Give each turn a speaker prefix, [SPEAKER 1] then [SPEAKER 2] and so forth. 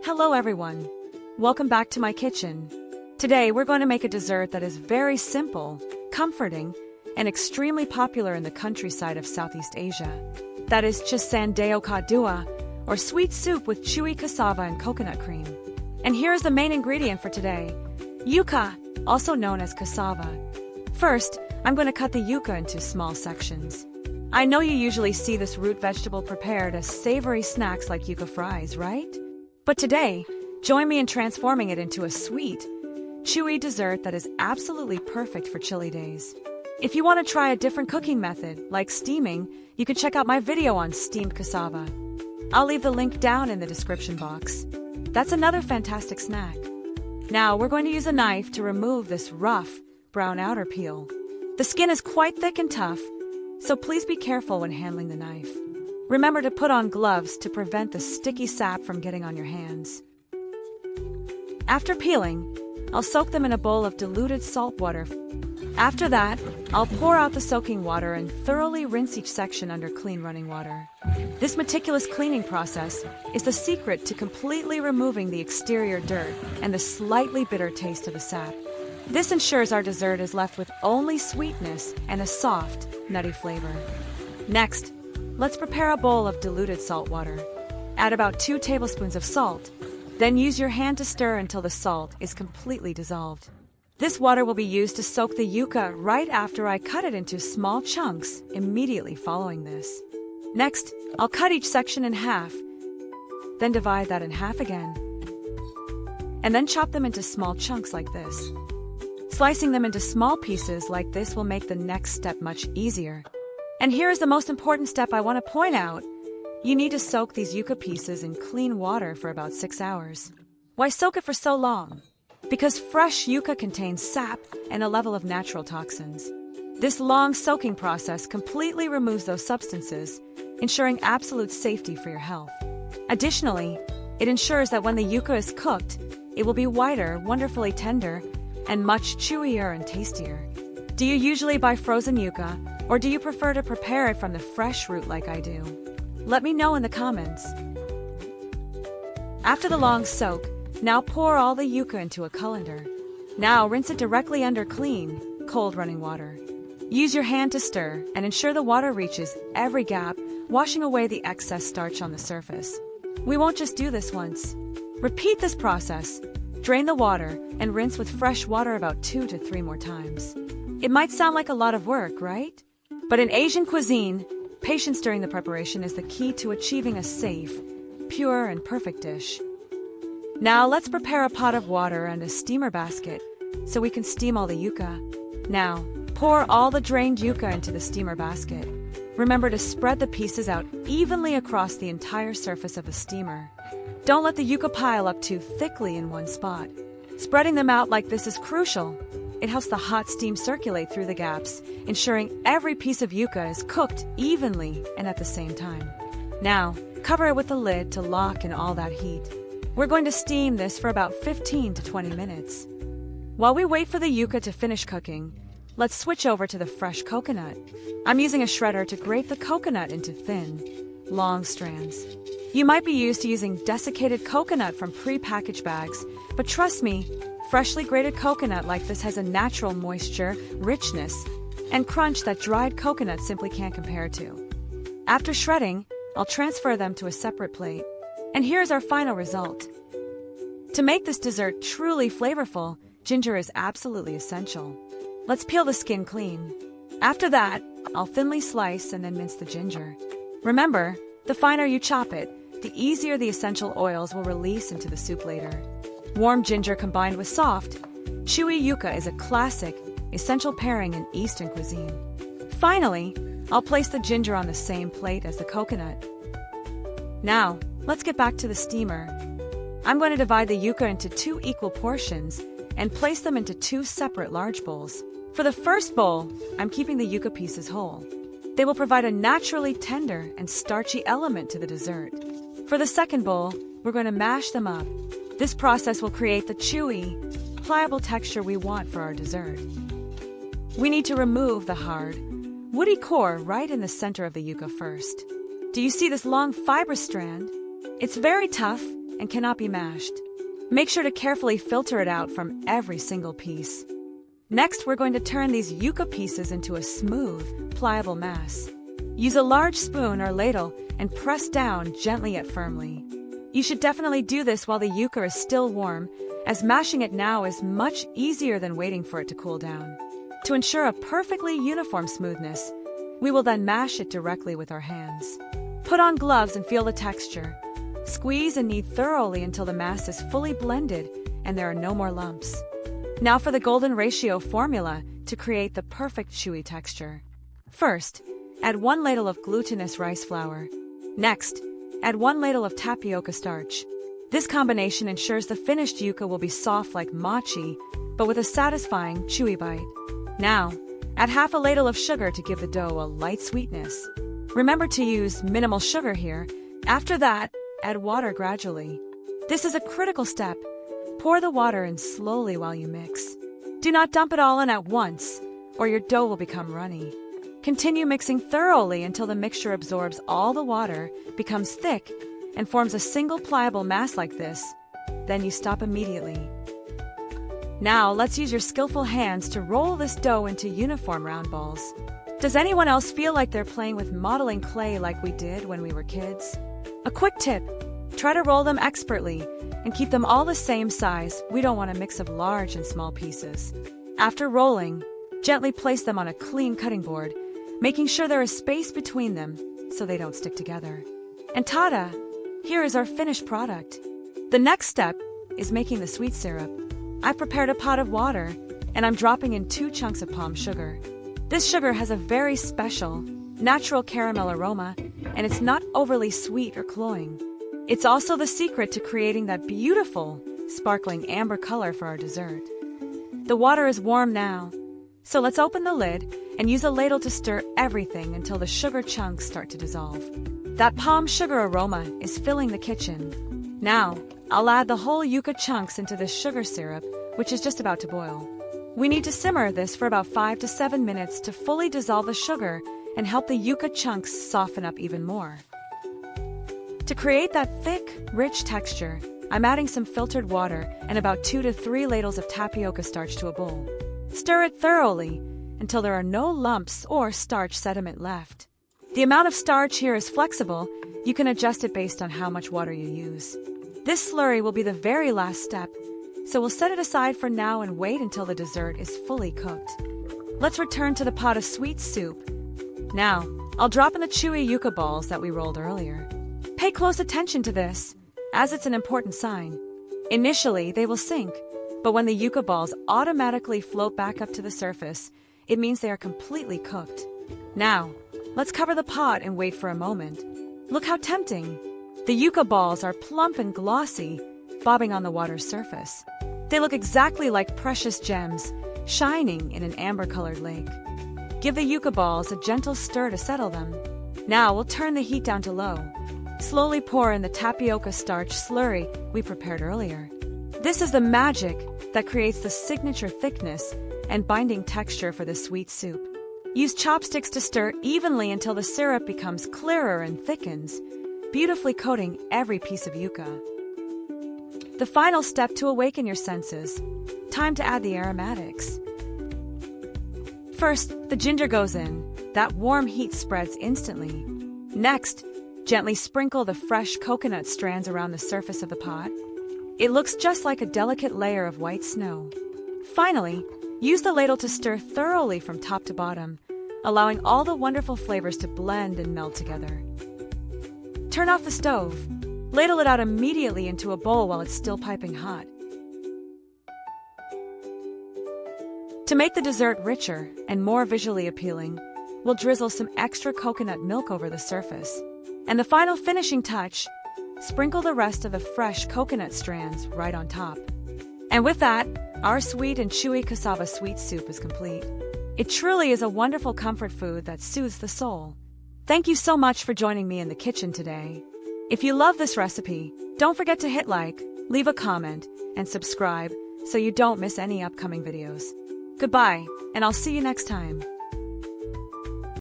[SPEAKER 1] Hello everyone. Welcome back to my kitchen. Today we're going to make a dessert that is very simple, comforting, and extremely popular in the countryside of Southeast Asia. That is tapioca, or sweet soup with chewy cassava and coconut cream. And here is the main ingredient for today: yuca, also known as cassava. First, I'm going to cut the yuca into small sections. I know you usually see this root vegetable prepared as savory snacks like yuca fries, right? But today, join me in transforming it into a sweet, chewy dessert that is absolutely perfect for chilly days. If you want to try a different cooking method, like steaming, you can check out my video on steamed cassava. I'll leave the link down in the description box. That's another fantastic snack. Now we're going to use a knife to remove this rough, brown outer peel. The skin is quite thick and tough, so please be careful when handling the knife. Remember to put on gloves to prevent the sticky sap from getting on your hands. After peeling, I'll soak them in a bowl of diluted salt water. After that, I'll pour out the soaking water and thoroughly rinse each section under clean running water. This meticulous cleaning process is the secret to completely removing the exterior dirt and the slightly bitter taste of the sap. This ensures our dessert is left with only sweetness and a soft, nutty flavor. Next, let's prepare a bowl of diluted salt water. Add about 2 tablespoons of salt. Then use your hand to stir until the salt is completely dissolved. This water will be used to soak the yuca right after I cut it into small chunks immediately following this. Next, I'll cut each section in half, then divide that in half again, and then chop them into small chunks like this. Slicing them into small pieces like this will make the next step much easier. And here is the most important step I want to point out. You need to soak these yuca pieces in clean water for about 6 hours. Why soak it for so long? Because fresh yuca contains sap and a level of natural toxins. This long soaking process completely removes those substances, ensuring absolute safety for your health. Additionally, it ensures that when the yuca is cooked, it will be whiter, wonderfully tender, and much chewier and tastier. Do you usually buy frozen yuca, or do you prefer to prepare it from the fresh root like I do? Let me know in the comments. After the long soak, now pour all the yuca into a colander. Now rinse it directly under clean, cold running water. Use your hand to stir and ensure the water reaches every gap, washing away the excess starch on the surface. We won't just do this once. Repeat this process. Drain the water and rinse with fresh water about 2 to 3 more times. It might sound like a lot of work, right? But in Asian cuisine, patience during the preparation is the key to achieving a safe, pure, and perfect dish. Now let's prepare a pot of water and a steamer basket so we can steam all the yuca. Now, pour all the drained yuca into the steamer basket. Remember to spread the pieces out evenly across the entire surface of the steamer. Don't let the yuca pile up too thickly in one spot. Spreading them out like this is crucial. It helps the hot steam circulate through the gaps, ensuring every piece of yuca is cooked evenly and at the same time. Now, cover it with the lid to lock in all that heat. We're going to steam this for about 15 to 20 minutes. While we wait for the yuca to finish cooking, let's switch over to the fresh coconut. I'm using a shredder to grate the coconut into thin, long strands. You might be used to using desiccated coconut from pre-packaged bags, but trust me, freshly grated coconut like this has a natural moisture, richness, and crunch that dried coconut simply can't compare to. After shredding, I'll transfer them to a separate plate. And here's our final result. To make this dessert truly flavorful, ginger is absolutely essential. Let's peel the skin clean. After that, I'll thinly slice and then mince the ginger. Remember, the finer you chop it, the easier the essential oils will release into the soup later. Warm ginger combined with soft, chewy yuca is a classic, essential pairing in Eastern cuisine. Finally, I'll place the ginger on the same plate as the coconut. Now, let's get back to the steamer. I'm going to divide the yuca into 2 equal portions and place them into 2 separate large bowls. For the first bowl, I'm keeping the yuca pieces whole. They will provide a naturally tender and starchy element to the dessert. For the second bowl, we're going to mash them up. This process will create the chewy, pliable texture we want for our dessert. We need to remove the hard, woody core right in the center of the yuca first. Do you see this long fibrous strand? It's very tough, and cannot be mashed. Make sure to carefully filter it out from every single piece. Next, we're going to turn these yuca pieces into a smooth, pliable mass. Use a large spoon or ladle and press down gently yet firmly. You should definitely do this while the yuca is still warm, as mashing it now is much easier than waiting for it to cool down. To ensure a perfectly uniform smoothness, we will then mash it directly with our hands. Put on gloves and feel the texture. Squeeze and knead thoroughly until the mass is fully blended and there are no more lumps. Now for the golden ratio formula to create the perfect chewy texture. First, add 1 ladle of glutinous rice flour. Next, add 1 ladle of tapioca starch. This combination ensures the finished yuca will be soft like mochi, but with a satisfying, chewy bite. Now, add half a ladle of sugar to give the dough a light sweetness. Remember to use minimal sugar here. After that, add water gradually. This is a critical step. Pour the water in slowly while you mix. Do not dump it all in at once, or your dough will become runny. Continue mixing thoroughly until the mixture absorbs all the water, becomes thick, and forms a single pliable mass like this. Then you stop immediately. Now let's use your skillful hands to roll this dough into uniform round balls. Does anyone else feel like they're playing with modeling clay like we did when we were kids? A quick tip, try to roll them expertly and keep them all the same size. We don't want a mix of large and small pieces. After rolling, gently place them on a clean cutting board, making sure there is space between them so they don't stick together. And ta-da! Here is our finished product. The next step is making the sweet syrup. I've prepared a pot of water and I'm dropping in 2 chunks of palm sugar. This sugar has a very special, natural caramel aroma, and it's not overly sweet or cloying. It's also the secret to creating that beautiful, sparkling amber color for our dessert. The water is warm now, so let's open the lid and use a ladle to stir everything until the sugar chunks start to dissolve. That palm sugar aroma is filling the kitchen. Now, I'll add the whole yuca chunks into the sugar syrup, which is just about to boil. We need to simmer this for about 5 to 7 minutes to fully dissolve the sugar and help the yuca chunks soften up even more. To create that thick, rich texture, I'm adding some filtered water and about 2 to 3 ladles of tapioca starch to a bowl. Stir it thoroughly until there are no lumps or starch sediment left. The amount of starch here is flexible. You can adjust it based on how much water you use. This slurry will be the very last step, so we'll set it aside for now and wait until the dessert is fully cooked. Let's return to the pot of sweet soup. Now, I'll drop in the chewy yuca balls that we rolled earlier. Pay close attention to this, as it's an important sign. Initially, they will sink, but when the yuca balls automatically float back up to the surface, it means they are completely cooked. Now, let's cover the pot and wait for a moment. Look how tempting! The yuca balls are plump and glossy, bobbing on the water's surface. They look exactly like precious gems, shining in an amber-colored lake. Give the yuca balls a gentle stir to settle them. Now we'll turn the heat down to low. Slowly pour in the tapioca starch slurry we prepared earlier. This is the magic that creates the signature thickness and binding texture for the sweet soup. Use chopsticks to stir evenly until the syrup becomes clearer and thickens, beautifully coating every piece of yuca. The final step to awaken your senses. Time to add the aromatics. First, the ginger goes in. That warm heat spreads instantly. Next, gently sprinkle the fresh coconut strands around the surface of the pot. It looks just like a delicate layer of white snow. Finally, use the ladle to stir thoroughly from top to bottom, allowing all the wonderful flavors to blend and meld together. Turn off the stove. Ladle it out immediately into a bowl while it's still piping hot. To make the dessert richer and more visually appealing, we'll drizzle some extra coconut milk over the surface. And the final finishing touch, sprinkle the rest of the fresh coconut strands right on top. And with that, our sweet and chewy cassava sweet soup is complete. It truly is a wonderful comfort food that soothes the soul. Thank you so much for joining me in the kitchen today. If you love this recipe, don't forget to hit like, leave a comment, and subscribe so you don't miss any upcoming videos. Goodbye, and I'll see you next time.